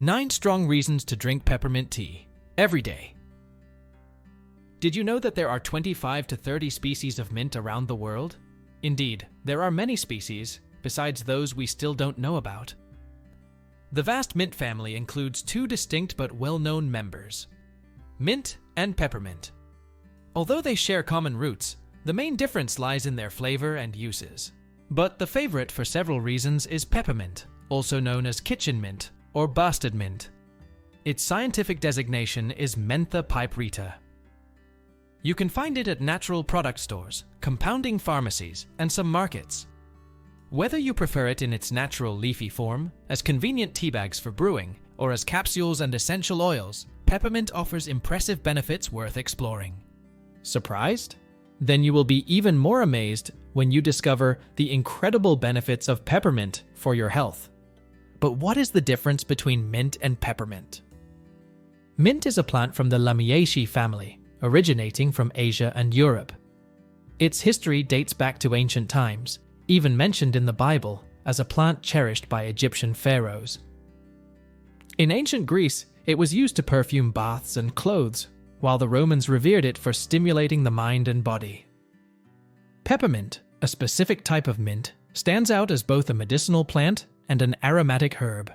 9 strong reasons to drink peppermint tea every day. Did you know that there are 25 to 30 species of mint around the world? Indeed, there are many species, besides those we still don't know about. The vast mint family includes 2 distinct but well-known members: mint and peppermint. Although they share common roots, the main difference lies in their flavor and uses. But the favorite for several reasons is peppermint, also known as kitchen mint or bastard mint. Its scientific designation is Mentha piperita. You can find it at natural product stores, compounding pharmacies, and some markets. Whether you prefer it in its natural leafy form, as convenient tea bags for brewing, or as capsules and essential oils, peppermint offers impressive benefits worth exploring. Surprised? Then you will be even more amazed when you discover the incredible benefits of peppermint for your health. But what is the difference between mint and peppermint? Mint is a plant from the Lamiaceae family, originating from Asia and Europe. Its history dates back to ancient times, even mentioned in the Bible as a plant cherished by Egyptian pharaohs. In ancient Greece, it was used to perfume baths and clothes, while the Romans revered it for stimulating the mind and body. Peppermint, a specific type of mint, stands out as both a medicinal plant and an aromatic herb.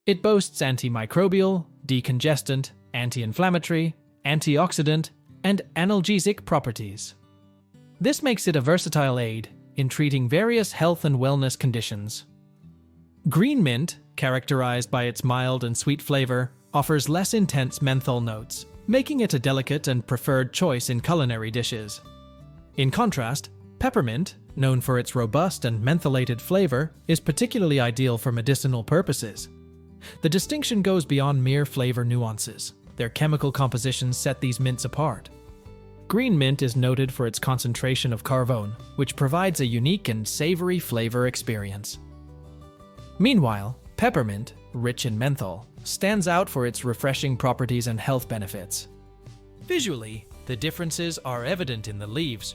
It boasts antimicrobial, decongestant, anti-inflammatory, antioxidant, and analgesic properties. This makes it a versatile aid in treating various health and wellness conditions. Green mint, characterized by its mild and sweet flavor, offers less intense menthol notes, making it a delicate and preferred choice in culinary dishes. In contrast, peppermint, known for its robust and mentholated flavor, is particularly ideal for medicinal purposes. The distinction goes beyond mere flavor nuances. Their chemical compositions set these mints apart. Green mint is noted for its concentration of carvone, which provides a unique and savory flavor experience. Meanwhile, peppermint, rich in menthol, stands out for its refreshing properties and health benefits. Visually, the differences are evident in the leaves.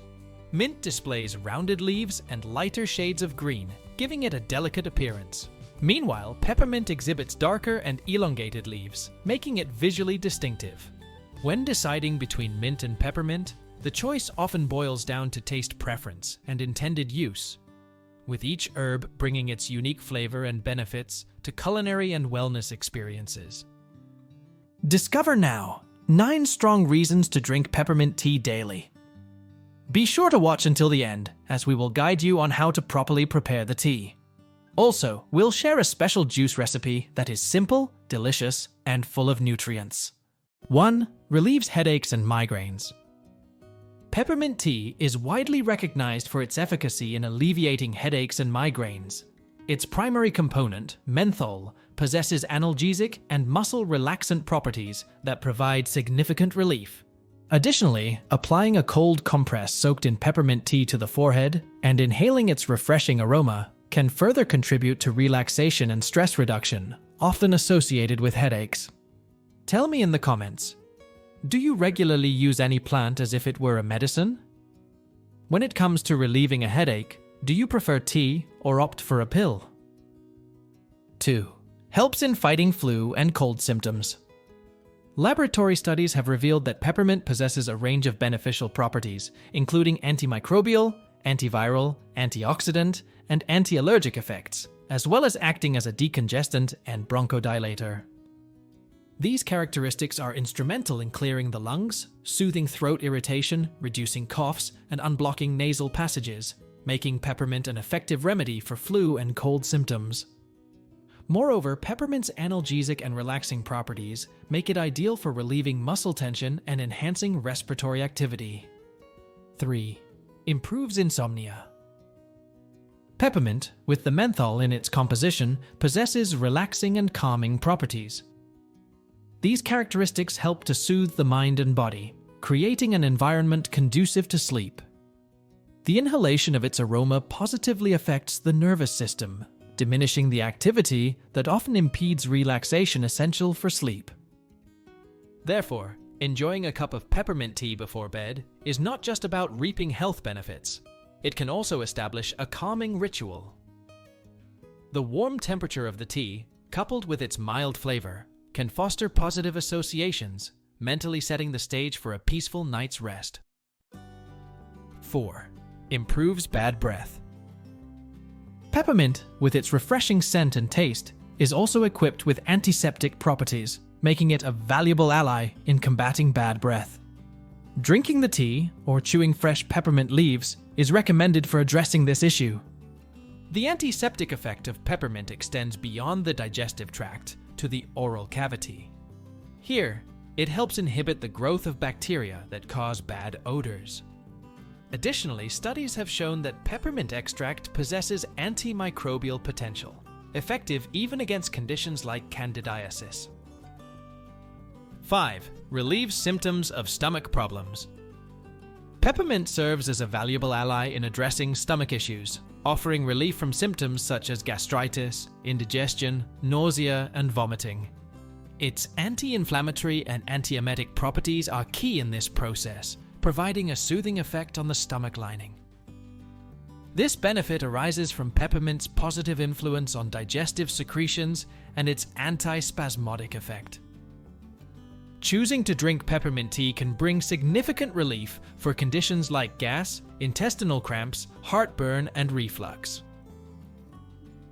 Mint displays rounded leaves and lighter shades of green, giving it a delicate appearance. Meanwhile, peppermint exhibits darker and elongated leaves, making it visually distinctive. When deciding between mint and peppermint, the choice often boils down to taste preference and intended use, with each herb bringing its unique flavor and benefits to culinary and wellness experiences. Discover now 9 strong reasons to drink peppermint tea daily. Be sure to watch until the end, as we will guide you on how to properly prepare the tea. Also, we'll share a special juice recipe that is simple, delicious, and full of nutrients. 1. Relieves headaches and migraines. Peppermint tea is widely recognized for its efficacy in alleviating headaches and migraines. Its primary component, menthol, possesses analgesic and muscle relaxant properties that provide significant relief. Additionally, applying a cold compress soaked in peppermint tea to the forehead and inhaling its refreshing aroma can further contribute to relaxation and stress reduction, often associated with headaches. Tell me in the comments, do you regularly use any plant as if it were a medicine? When it comes to relieving a headache, do you prefer tea or opt for a pill? 2. Helps in fighting flu and cold symptoms. Laboratory studies have revealed that peppermint possesses a range of beneficial properties, including antimicrobial, antiviral, antioxidant, and anti-allergic effects, as well as acting as a decongestant and bronchodilator. These characteristics are instrumental in clearing the lungs, soothing throat irritation, reducing coughs, and unblocking nasal passages, making peppermint an effective remedy for flu and cold symptoms. Moreover, peppermint's analgesic and relaxing properties make it ideal for relieving muscle tension and enhancing respiratory activity. 3. Improves insomnia. Peppermint, with the menthol in its composition, possesses relaxing and calming properties. These characteristics help to soothe the mind and body, creating an environment conducive to sleep. The inhalation of its aroma positively affects the nervous system, diminishing the activity that often impedes relaxation essential for sleep. Therefore, enjoying a cup of peppermint tea before bed is not just about reaping health benefits. It can also establish a calming ritual. The warm temperature of the tea, coupled with its mild flavor, can foster positive associations, mentally setting the stage for a peaceful night's rest. 4. Improves bad breath. Peppermint, with its refreshing scent and taste, is also equipped with antiseptic properties, making it a valuable ally in combating bad breath. Drinking the tea or chewing fresh peppermint leaves is recommended for addressing this issue. The antiseptic effect of peppermint extends beyond the digestive tract to the oral cavity. Here, it helps inhibit the growth of bacteria that cause bad odors. Additionally, studies have shown that peppermint extract possesses antimicrobial potential, effective even against conditions like candidiasis. 5. Relieves symptoms of stomach problems. Peppermint serves as a valuable ally in addressing stomach issues, offering relief from symptoms such as gastritis, indigestion, nausea, and vomiting. Its anti-inflammatory and antiemetic properties are key in this process, providing a soothing effect on the stomach lining. This benefit arises from peppermint's positive influence on digestive secretions and its antispasmodic effect. Choosing to drink peppermint tea can bring significant relief for conditions like gas, intestinal cramps, heartburn, and reflux.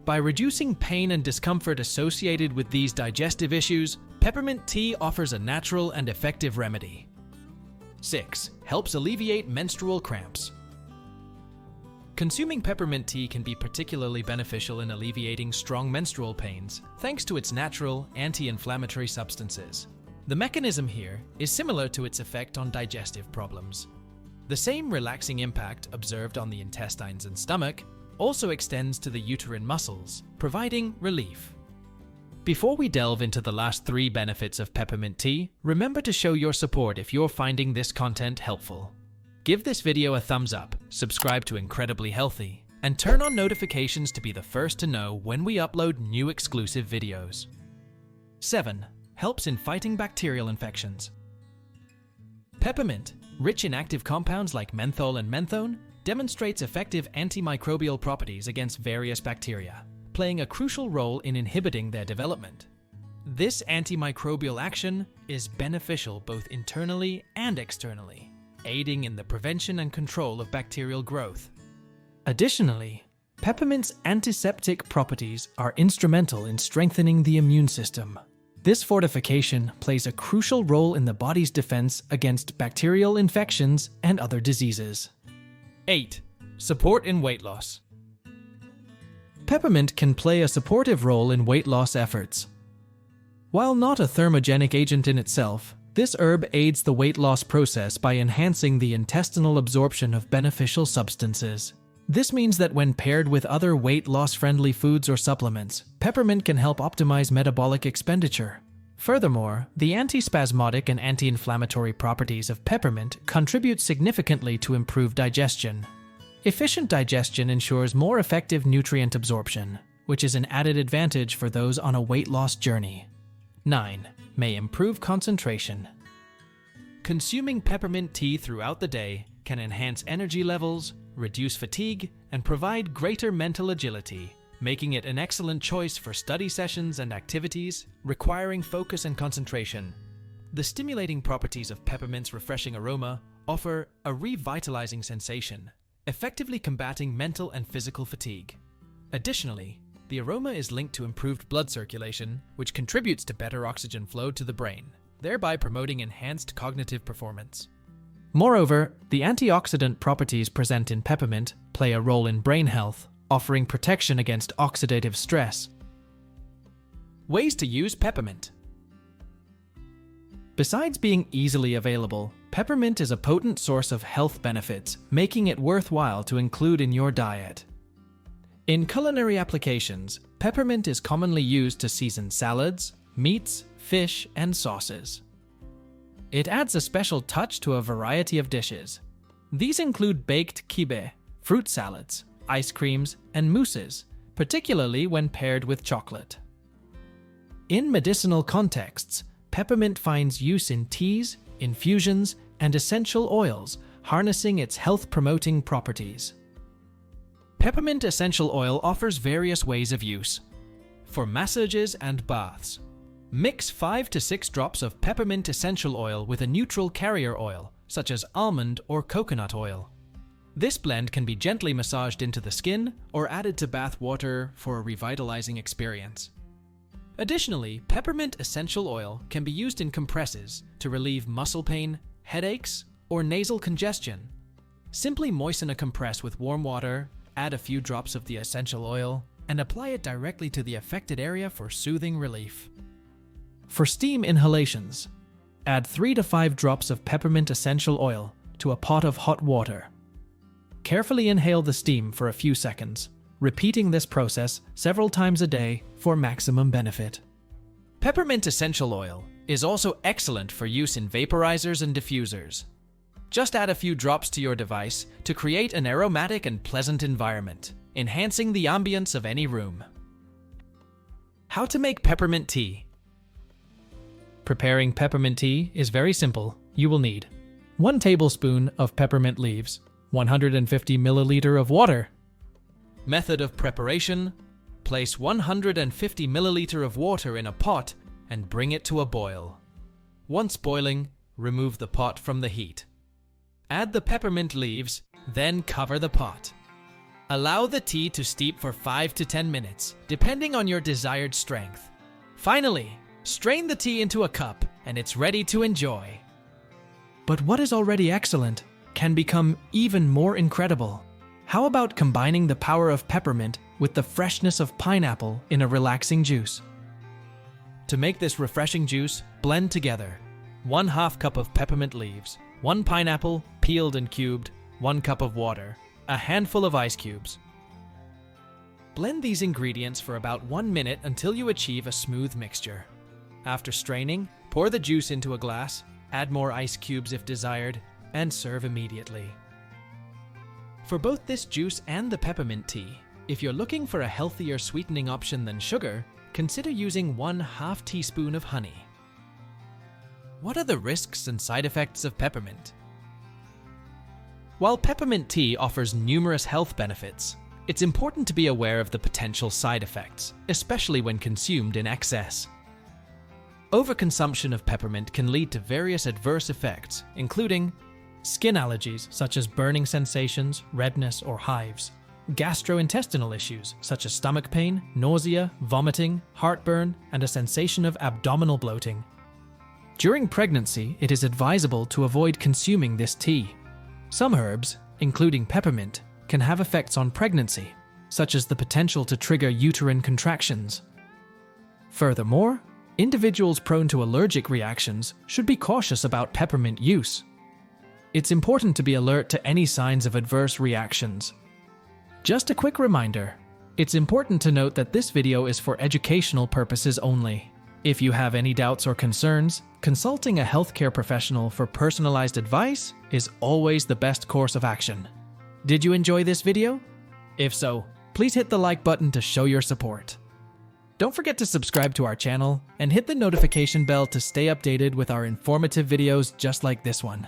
By reducing pain and discomfort associated with these digestive issues, peppermint tea offers a natural and effective remedy. 6. Helps alleviate menstrual cramps. Consuming peppermint tea can be particularly beneficial in alleviating strong menstrual pains, thanks to its natural anti-inflammatory substances. The mechanism here is similar to its effect on digestive problems. The same relaxing impact observed on the intestines and stomach also extends to the uterine muscles, providing relief. Before we delve into the last 3 benefits of peppermint tea, remember to show your support if you're finding this content helpful. Give this video a thumbs up, subscribe to Incredibly Healthy, and turn on notifications to be the first to know when we upload new exclusive videos. 7. Helps in fighting bacterial infections. Peppermint, rich in active compounds like menthol and menthone, demonstrates effective antimicrobial properties against various bacteria, playing a crucial role in inhibiting their development. This antimicrobial action is beneficial both internally and externally, aiding in the prevention and control of bacterial growth. Additionally, peppermint's antiseptic properties are instrumental in strengthening the immune system. This fortification plays a crucial role in the body's defense against bacterial infections and other diseases. 8. Support in weight loss. Peppermint can play a supportive role in weight loss efforts. While not a thermogenic agent in itself, this herb aids the weight loss process by enhancing the intestinal absorption of beneficial substances. This means that when paired with other weight loss-friendly foods or supplements, peppermint can help optimize metabolic expenditure. Furthermore, the antispasmodic and anti-inflammatory properties of peppermint contribute significantly to improved digestion. Efficient digestion ensures more effective nutrient absorption, which is an added advantage for those on a weight loss journey. 9. May improve concentration. Consuming peppermint tea throughout the day can enhance energy levels, reduce fatigue, and provide greater mental agility, making it an excellent choice for study sessions and activities requiring focus and concentration. The stimulating properties of peppermint's refreshing aroma offer a revitalizing sensation, effectively combating mental and physical fatigue. Additionally, the aroma is linked to improved blood circulation, which contributes to better oxygen flow to the brain, thereby promoting enhanced cognitive performance. Moreover, the antioxidant properties present in peppermint play a role in brain health, offering protection against oxidative stress. Ways to use peppermint. Besides being easily available, peppermint is a potent source of health benefits, making it worthwhile to include in your diet. In culinary applications, peppermint is commonly used to season salads, meats, fish, and sauces. It adds a special touch to a variety of dishes. These include baked kibe, fruit salads, ice creams, and mousses, particularly when paired with chocolate. In medicinal contexts, peppermint finds use in teas, infusions, and essential oils, harnessing its health-promoting properties. Peppermint essential oil offers various ways of use. For massages and baths, mix 5 to 6 drops of peppermint essential oil with a neutral carrier oil, such as almond or coconut oil. This blend can be gently massaged into the skin or added to bath water for a revitalizing experience. Additionally, peppermint essential oil can be used in compresses to relieve muscle pain, headaches, or nasal congestion. Simply moisten a compress with warm water, add a few drops of the essential oil, and apply it directly to the affected area for soothing relief. For steam inhalations, add 3 to 5 drops of peppermint essential oil to a pot of hot water. Carefully inhale the steam for a few seconds, repeating this process several times a day for maximum benefit. Peppermint essential oil is also excellent for use in vaporizers and diffusers. Just add a few drops to your device to create an aromatic and pleasant environment, enhancing the ambience of any room. How to make peppermint tea. Preparing peppermint tea is very simple. You will need 1 tablespoon of peppermint leaves, 150 milliliter of water. Method of preparation: place 150 milliliter of water in a pot and bring it to a boil. Once boiling, remove the pot from the heat. Add the peppermint leaves, then cover the pot. Allow the tea to steep for 5 to 10 minutes, depending on your desired strength. Finally, strain the tea into a cup and it's ready to enjoy. But what is already excellent can become even more incredible. How about combining the power of peppermint with the freshness of pineapple in a relaxing juice? To make this refreshing juice, blend together 1/2 cup of peppermint leaves, 1 pineapple, peeled and cubed, 1 cup of water, a handful of ice cubes. Blend these ingredients for about 1 minute until you achieve a smooth mixture. After straining, pour the juice into a glass, add more ice cubes if desired, and serve immediately. For both this juice and the peppermint tea, if you're looking for a healthier sweetening option than sugar, consider using 1/2 teaspoon of honey. What are the risks and side effects of peppermint? While peppermint tea offers numerous health benefits, it's important to be aware of the potential side effects, especially when consumed in excess. Overconsumption of peppermint can lead to various adverse effects, including skin allergies such as burning sensations, redness, or hives, gastrointestinal issues such as stomach pain, nausea, vomiting, heartburn, and a sensation of abdominal bloating. During pregnancy, it is advisable to avoid consuming this tea. Some herbs, including peppermint, can have effects on pregnancy, such as the potential to trigger uterine contractions. Furthermore, individuals prone to allergic reactions should be cautious about peppermint use. It's important to be alert to any signs of adverse reactions. Just a quick reminder, it's important to note that this video is for educational purposes only. If you have any doubts or concerns, consulting a healthcare professional for personalized advice is always the best course of action. Did you enjoy this video? If so, please hit the like button to show your support. Don't forget to subscribe to our channel and hit the notification bell to stay updated with our informative videos just like this one.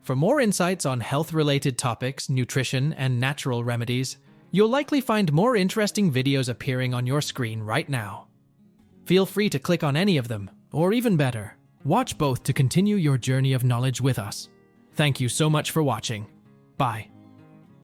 For more insights on health-related topics, nutrition, and natural remedies, you'll likely find more interesting videos appearing on your screen right now. Feel free to click on any of them, or even better, watch both to continue your journey of knowledge with us. Thank you so much for watching. Bye.